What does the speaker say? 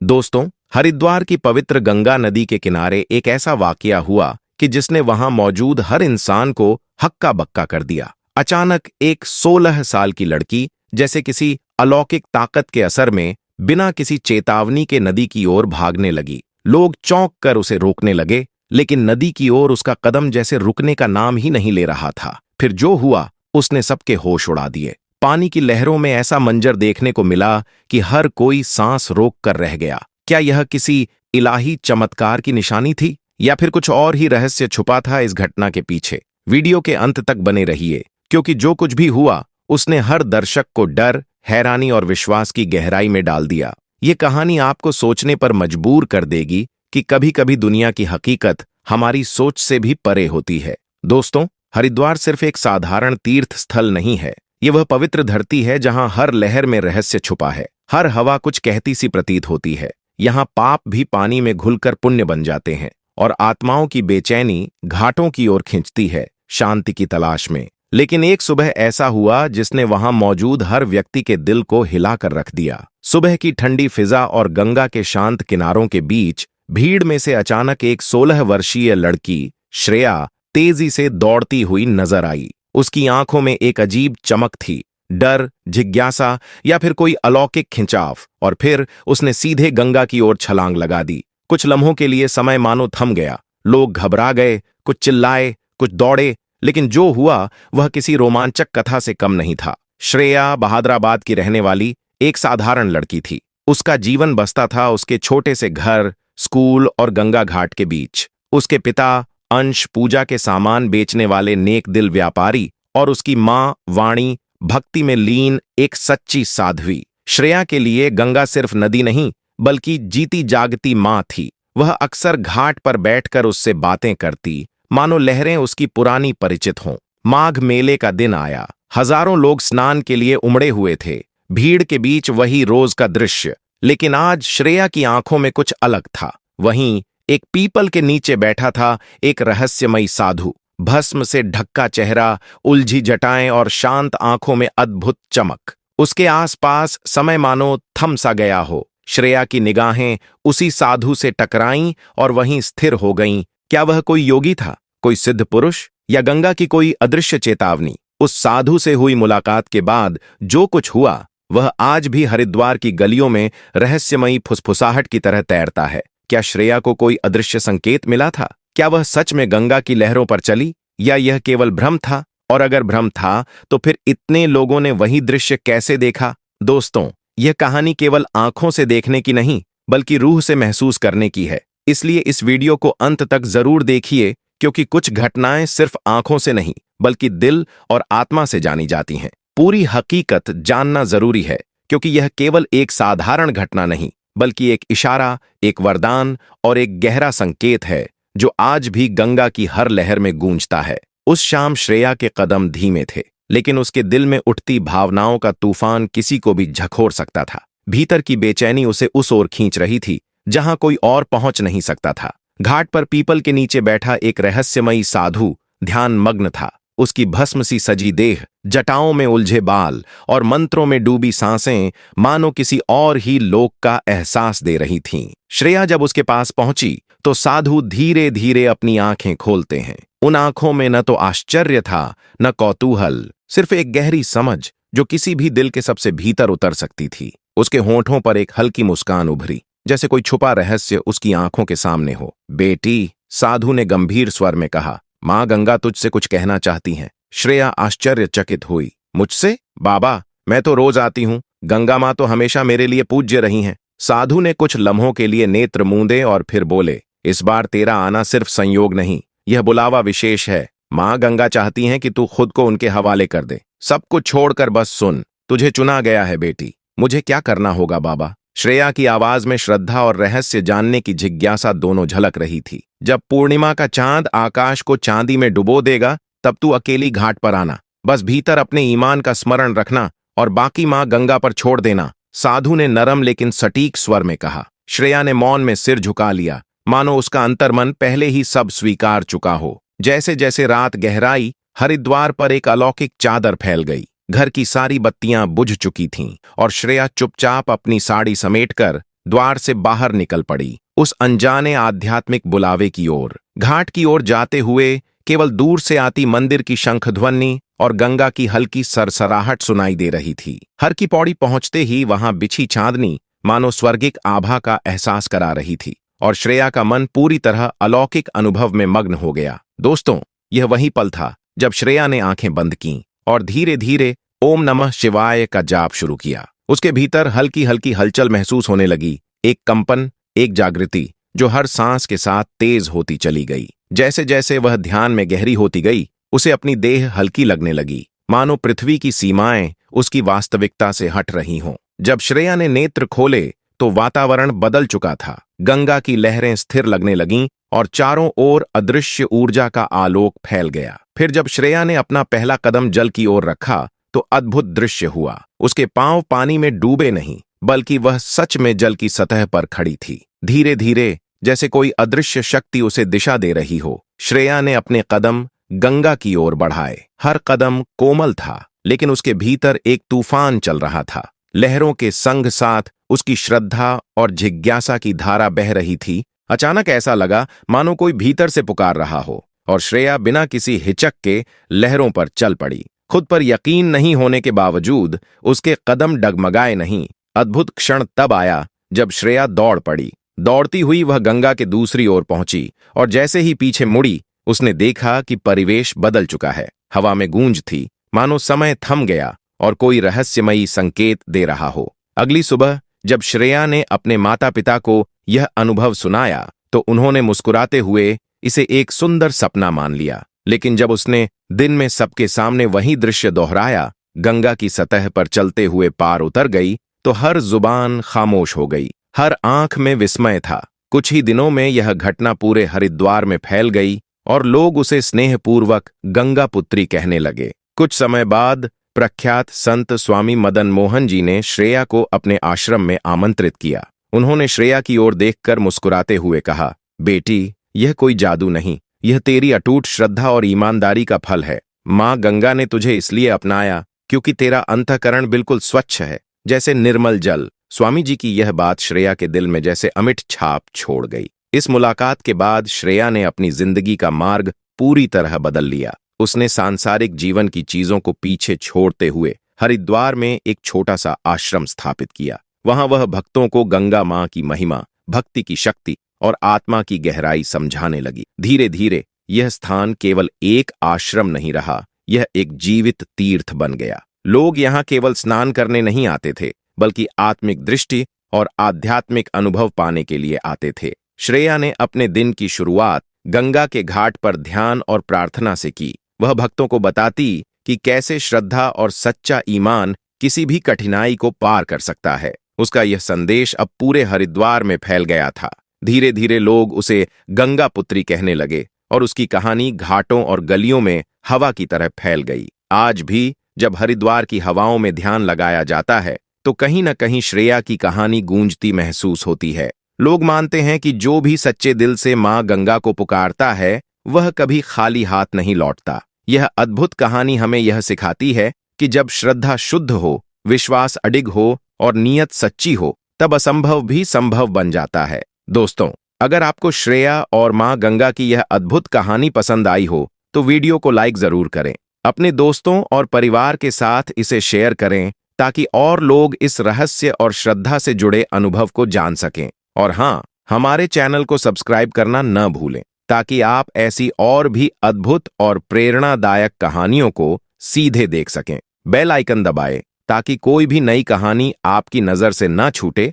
दोस्तों, हरिद्वार की पवित्र गंगा नदी के किनारे एक ऐसा वाकया हुआ कि जिसने वहां मौजूद हर इंसान को हक्का बक्का कर दिया। अचानक एक 16 साल की लड़की जैसे किसी अलौकिक ताकत के असर में बिना किसी चेतावनी के नदी की ओर भागने लगी। लोग चौंक कर उसे रोकने लगे, लेकिन नदी की ओर उसका कदम जैसे रुकने का नाम ही नहीं ले रहा था। फिर जो हुआ उसने सबके होश उड़ा दिए। पानी की लहरों में ऐसा मंजर देखने को मिला कि हर कोई सांस रोक कर रह गया। क्या यह किसी इलाही चमत्कार की निशानी थी या फिर कुछ और ही रहस्य छुपा था इस घटना के पीछे? वीडियो के अंत तक बने रहिए, क्योंकि जो कुछ भी हुआ उसने हर दर्शक को डर, हैरानी और विश्वास की गहराई में डाल दिया। ये कहानी आपको सोचने पर मजबूर कर देगी कि कभी-कभी दुनिया की हकीकत हमारी सोच से भी परे होती है। दोस्तों, हरिद्वार सिर्फ एक साधारण तीर्थ स्थल नहीं है। ये वह पवित्र धरती है जहां हर लहर में रहस्य छुपा है, हर हवा कुछ कहती सी प्रतीत होती है। यहाँ पाप भी पानी में घुलकर पुण्य बन जाते हैं और आत्माओं की बेचैनी घाटों की ओर खींचती है, शांति की तलाश में। लेकिन एक सुबह ऐसा हुआ जिसने वहां मौजूद हर व्यक्ति के दिल को हिलाकर रख दिया। सुबह की ठंडी फिजा और गंगा के शांत किनारों के बीच भीड़ में से अचानक एक 16 वर्षीय लड़की श्रेया तेजी से दौड़ती हुई नजर आई। उसकी आंखों में एक अजीब चमक थी, डर, जिज्ञासा या फिर कोई अलौकिक खिंचाव। और फिर उसने सीधे गंगा की ओर छलांग लगा दी। कुछ लम्हों के लिए समय मानो थम गया। लोग घबरा गए, कुछ चिल्लाए, कुछ दौड़े, लेकिन जो हुआ वह किसी रोमांचक कथा से कम नहीं था। श्रेया बहादुराबाद की रहने वाली एक साधारण लड़की थी। उसका जीवन बसता था उसके छोटे से घर, स्कूल और गंगा घाट के बीच। उसके पिता अंश पूजा के सामान बेचने वाले नेक दिल व्यापारी और उसकी मां वाणी भक्ति में लीन एक सच्ची साध्वी। श्रेया के लिए गंगा सिर्फ नदी नहीं बल्कि जीती जागती मां थी। वह अक्सर घाट पर बैठकर उससे बातें करती, मानो लहरें उसकी पुरानी परिचित हों। माघ मेले का दिन आया। हजारों लोग स्नान के लिए उमड़े हुए थे। भीड़ के बीच वही रोज का दृश्य, लेकिन आज श्रेया की आंखों में कुछ अलग था। वहीं एक पीपल के नीचे बैठा था एक रहस्यमयी साधु। भस्म से ढका चेहरा, उलझी जटाएं और शांत आंखों में अद्भुत चमक। उसके आसपास समय मानो थम सा गया हो। श्रेया की निगाहें उसी साधु से टकराईं और वहीं स्थिर हो गईं। क्या वह कोई योगी था, कोई सिद्ध पुरुष, या गंगा की कोई अदृश्य चेतावनी? उस साधु से हुई मुलाकात के बाद जो कुछ हुआ वह आज भी हरिद्वार की गलियों में रहस्यमयी फुसफुसाहट की तरह तैरता है। क्या श्रेया को कोई अदृश्य संकेत मिला था? क्या वह सच में गंगा की लहरों पर चली, या यह केवल भ्रम था? और अगर भ्रम था तो फिर इतने लोगों ने वही दृश्य कैसे देखा? दोस्तों, यह कहानी केवल आंखों से देखने की नहीं बल्कि रूह से महसूस करने की है। इसलिए इस वीडियो को अंत तक जरूर देखिए, क्योंकि कुछ घटनाएं सिर्फ आंखों से नहीं बल्कि दिल और आत्मा से जानी जाती हैं। पूरी हकीकत जानना जरूरी है, क्योंकि यह केवल एक साधारण घटना नहीं बल्कि एक इशारा, एक वरदान और एक गहरा संकेत है जो आज भी गंगा की हर लहर में गूंजता है। उस शाम श्रेया के कदम धीमे थे, लेकिन उसके दिल में उठती भावनाओं का तूफान किसी को भी झकोर सकता था। भीतर की बेचैनी उसे उस ओर खींच रही थी जहां कोई और पहुंच नहीं सकता था। घाट पर पीपल के नीचे बैठा एक रहस्यमयी साधु ध्यान मग्न था। उसकी भस्म सी सजी देह, जटाओं में उलझे बाल और मंत्रों में डूबी सांसें मानो किसी और ही लोक का एहसास दे रही थीं। श्रेया जब उसके पास पहुंची तो साधु धीरे धीरे अपनी आंखें खोलते हैं। उन आंखों में न तो आश्चर्य था, न कौतूहल, सिर्फ एक गहरी समझ जो किसी भी दिल के सबसे भीतर उतर सकती थी। उसके होंठों पर एक हल्की मुस्कान उभरी, जैसे कोई छुपा रहस्य उसकी आंखों के सामने हो। बेटी, साधु ने गंभीर स्वर में कहा, मां गंगा तुझसे कुछ कहना चाहती हैं। श्रेया आश्चर्यचकित हुई। मुझसे? बाबा, मैं तो रोज आती हूं। गंगा मां तो हमेशा मेरे लिए पूज्य रही हैं। साधु ने कुछ लम्हों के लिए नेत्र मूंदे और फिर बोले, इस बार तेरा आना सिर्फ संयोग नहीं, यह बुलावा विशेष है। मां गंगा चाहती हैं कि तू खुद को उनके हवाले कर दे। सब कुछ छोड़कर बस सुन। तुझे चुना गया है बेटी। मुझे क्या करना होगा बाबा? श्रेया की आवाज में श्रद्धा और रहस्य जानने की जिज्ञासा दोनों झलक रही थी। जब पूर्णिमा का चांद आकाश को चांदी में डुबो देगा तब तू अकेली घाट पर आना। बस भीतर अपने ईमान का स्मरण रखना और बाकी मां गंगा पर छोड़ देना, साधु ने नरम लेकिन सटीक स्वर में कहा। श्रेया ने मौन में सिर झुका लिया, मानो उसका अंतर्मन पहले ही सब स्वीकार चुका हो। जैसे जैसे रात गहराई, हरिद्वार पर एक अलौकिक चादर फैल गई। घर की सारी बत्तियां बुझ चुकी थीं और श्रेया चुपचाप अपनी साड़ी समेटकर द्वार से बाहर निकल पड़ी, उस अनजाने आध्यात्मिक बुलावे की ओर। घाट की ओर जाते हुए केवल दूर से आती मंदिर की शंखध्वनि और गंगा की हल्की सरसराहट सुनाई दे रही थी। हर की पौड़ी पहुंचते ही वहां बिछी चांदनी मानो स्वर्गिक आभा का एहसास करा रही थी और श्रेया का मन पूरी तरह अलौकिक अनुभव में मग्न हो गया। दोस्तों, यह वही पल था जब श्रेया ने आंखें बंद कीं और धीरे धीरे ओम नमः शिवाय का जाप शुरू किया। उसके भीतर हल्की हल्की हलचल महसूस होने लगी, एक कंपन, एक जागृति जो हर सांस के साथ तेज होती चली गई। जैसे जैसे वह ध्यान में गहरी होती गई, उसे अपनी देह हल्की लगने लगी, मानो पृथ्वी की सीमाएं उसकी वास्तविकता से हट रही हों। जब श्रेया ने नेत्र खोले तो वातावरण बदल चुका था। गंगा की लहरें स्थिर लगने लगीं और चारों ओर अदृश्य ऊर्जा का आलोक फैल गया। फिर जब श्रेया ने अपना पहला कदम जल की ओर रखा तो अद्भुत दृश्य हुआ। उसके पांव पानी में डूबे नहीं, बल्कि वह सच में जल की सतह पर खड़ी थी। धीरे धीरे, जैसे कोई अदृश्य शक्ति उसे दिशा दे रही हो, श्रेया ने अपने कदम गंगा की ओर बढ़ाए। हर कदम कोमल था, लेकिन उसके भीतर एक तूफान चल रहा था। लहरों के संग साथ उसकी श्रद्धा और जिज्ञासा की धारा बह रही थी। अचानक ऐसा लगा मानो कोई भीतर से पुकार रहा हो और श्रेया बिना किसी हिचक के लहरों पर चल पड़ी। खुद पर यकीन नहीं होने के बावजूद उसके कदम डगमगाए नहीं। अद्भुत क्षण तब आया जब श्रेया दौड़ पड़ी। दौड़ती हुई वह गंगा के दूसरी ओर पहुंची और जैसे ही पीछे मुड़ी, उसने देखा कि परिवेश बदल चुका है। हवा में गूंज थी, मानो समय थम गया और कोई रहस्यमयी संकेत दे रहा हो। अगली सुबह जब श्रेया ने अपने माता पिता को यह अनुभव सुनाया तो उन्होंने मुस्कुराते हुए इसे एक सुंदर सपना मान लिया। लेकिन जब उसने दिन में सबके सामने वही दृश्य दोहराया, गंगा की सतह पर चलते हुए पार उतर गई, तो हर जुबान खामोश हो गई, हर आंख में विस्मय था। कुछ ही दिनों में यह घटना पूरे हरिद्वार में फैल गई और लोग उसे स्नेहपूर्वक गंगा पुत्री कहने लगे। कुछ समय बाद प्रख्यात संत स्वामी मदन मोहन जी ने श्रेया को अपने आश्रम में आमंत्रित किया। उन्होंने श्रेया की ओर देखकर मुस्कुराते हुए कहा, बेटी, यह कोई जादू नहीं, यह तेरी अटूट श्रद्धा और ईमानदारी का फल है। माँ गंगा ने तुझे इसलिए अपनाया क्योंकि तेरा अंतःकरण बिल्कुल स्वच्छ है, जैसे निर्मल जल। स्वामी जी की यह बात श्रेया के दिल में जैसे अमिट छाप छोड़ गई। इस मुलाकात के बाद श्रेया ने अपनी जिंदगी का मार्ग पूरी तरह बदल लिया। उसने सांसारिक जीवन की चीजों को पीछे छोड़ते हुए हरिद्वार में एक छोटा सा आश्रम स्थापित किया। वहां वह भक्तों को गंगा मां की महिमा, भक्ति की शक्ति और आत्मा की गहराई समझाने लगी। धीरे धीरे यह स्थान केवल एक आश्रम नहीं रहा, यह एक जीवित तीर्थ बन गया। लोग यहाँ केवल स्नान करने नहीं आते थे, बल्कि आत्मिक दृष्टि और आध्यात्मिक अनुभव पाने के लिए आते थे। श्रेया ने अपने दिन की शुरुआत गंगा के घाट पर ध्यान और प्रार्थना से की। वह भक्तों को बताती कि कैसे श्रद्धा और सच्चा ईमान किसी भी कठिनाई को पार कर सकता है। उसका यह संदेश अब पूरे हरिद्वार में फैल गया था। धीरे धीरे लोग उसे गंगा पुत्री कहने लगे और उसकी कहानी घाटों और गलियों में हवा की तरह फैल गई। आज भी जब हरिद्वार की हवाओं में ध्यान लगाया जाता है तो कहीं न कहीं श्रेया की कहानी गूंजती महसूस होती है। लोग मानते हैं कि जो भी सच्चे दिल से मां गंगा को पुकारता है, वह कभी खाली हाथ नहीं लौटता। यह अद्भुत कहानी हमें यह सिखाती है कि जब श्रद्धा शुद्ध हो, विश्वास अडिग हो और नीयत सच्ची हो, तब असंभव भी संभव बन जाता है। दोस्तों, अगर आपको श्रेया और मां गंगा की यह अद्भुत कहानी पसंद आई हो तो वीडियो को लाइक जरूर करें। अपने दोस्तों और परिवार के साथ इसे शेयर करें ताकि और लोग इस रहस्य और श्रद्धा से जुड़े अनुभव को जान सकें। और हाँ, हमारे चैनल को सब्सक्राइब करना न भूलें ताकि आप ऐसी और भी अद्भुत और प्रेरणादायक कहानियों को सीधे देख सकें। बेल आइकन दबाएं ताकि कोई भी नई कहानी आपकी नजर से न छूटे।